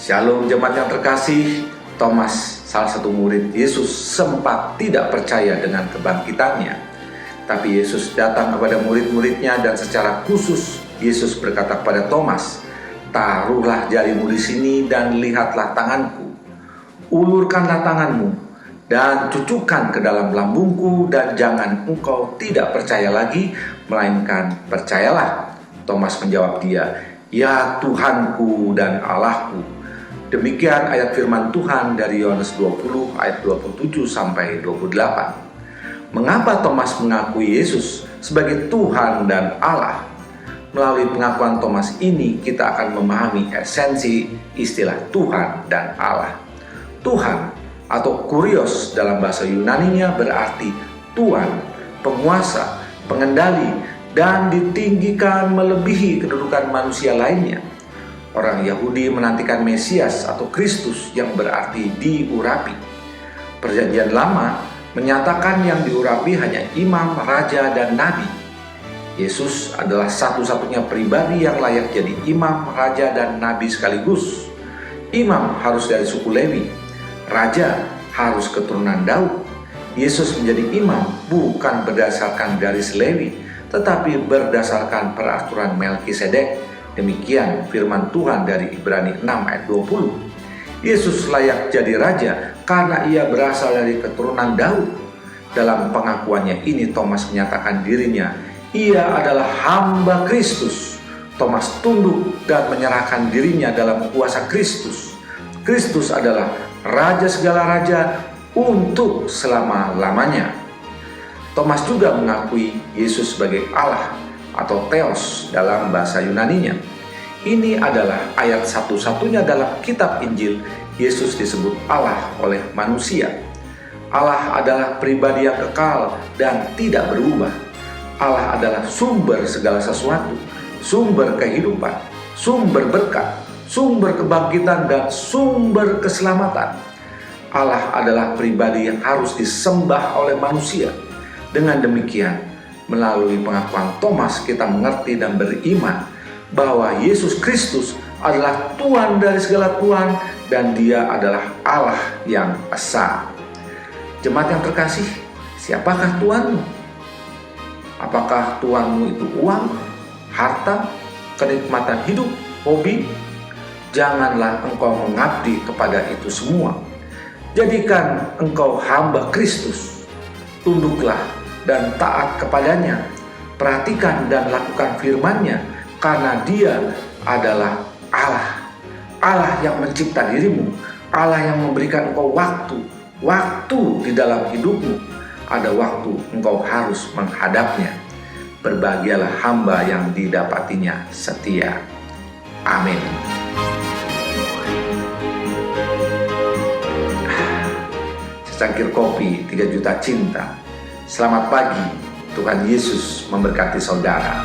Shalom jemaat yang terkasih. Thomas, salah satu murid Yesus, sempat tidak percaya dengan kebangkitannya. Tapi Yesus datang kepada murid-muridnya dan secara khusus Yesus berkata kepada Thomas, "Taruhlah jarimu di sini dan lihatlah tanganku. Ulurkanlah tanganmu dan cucukkan ke dalam lambungku, dan jangan engkau tidak percaya lagi, melainkan percayalah." Thomas menjawab dia, "Ya Tuhanku dan Allahku." Demikian ayat firman Tuhan dari Yohanes 20 ayat 27 sampai 28. Mengapa Thomas mengakui Yesus sebagai Tuhan dan Allah? Melalui pengakuan Thomas ini kita akan memahami esensi istilah Tuhan dan Allah. Tuhan atau Kurios dalam bahasa Yunaninya berarti Tuhan, penguasa, pengendali, dan ditinggikan melebihi kedudukan manusia lainnya. Orang Yahudi menantikan Mesias atau Kristus yang berarti diurapi. Perjanjian Lama menyatakan yang diurapi hanya imam, raja, dan nabi. Yesus adalah satu-satunya pribadi yang layak jadi imam, raja, dan nabi sekaligus. Imam harus dari suku Lewi, raja harus keturunan Daud. Yesus menjadi imam bukan berdasarkan garis Lewi, tetapi berdasarkan peraturan Melkisedek. Demikian firman Tuhan dari Ibrani 6 ayat 20. Yesus layak jadi raja karena ia berasal dari keturunan Daud. Dalam pengakuannya ini Thomas menyatakan dirinya, ia adalah hamba Kristus. Thomas tunduk dan menyerahkan dirinya dalam kuasa Kristus. Kristus adalah raja segala raja untuk selama-lamanya. Thomas juga mengakui Yesus sebagai Allah atau Theos dalam bahasa Yunaninya. Ini adalah ayat satu-satunya dalam kitab Injil Yesus disebut Allah oleh manusia. Allah adalah pribadi yang kekal dan tidak berubah. Allah adalah sumber segala sesuatu, sumber kehidupan, sumber berkat, sumber kebangkitan, dan sumber keselamatan. Allah adalah pribadi yang harus disembah oleh manusia. Dengan demikian, melalui pengakuan Thomas kita mengerti dan beriman bahwa Yesus Kristus adalah Tuhan dari segala Tuhan dan Dia adalah Allah yang esa. Jemaat yang terkasih, siapakah Tuhanmu? Apakah Tuhanmu itu uang, harta, kenikmatan hidup, hobi? Janganlah engkau mengabdi kepada itu semua. Jadikan engkau hamba Kristus. Tunduklah dan taat kepadanya. Perhatikan dan lakukan firman-Nya, karena Dia adalah Allah. Allah yang mencipta dirimu, Allah yang memberikan engkau waktu di dalam hidupmu. Ada waktu engkau harus menghadapnya. Berbahagialah hamba yang didapatinya setia. Amin. Secangkir kopi 3 juta cinta. Selamat pagi, Tuhan Yesus memberkati saudara.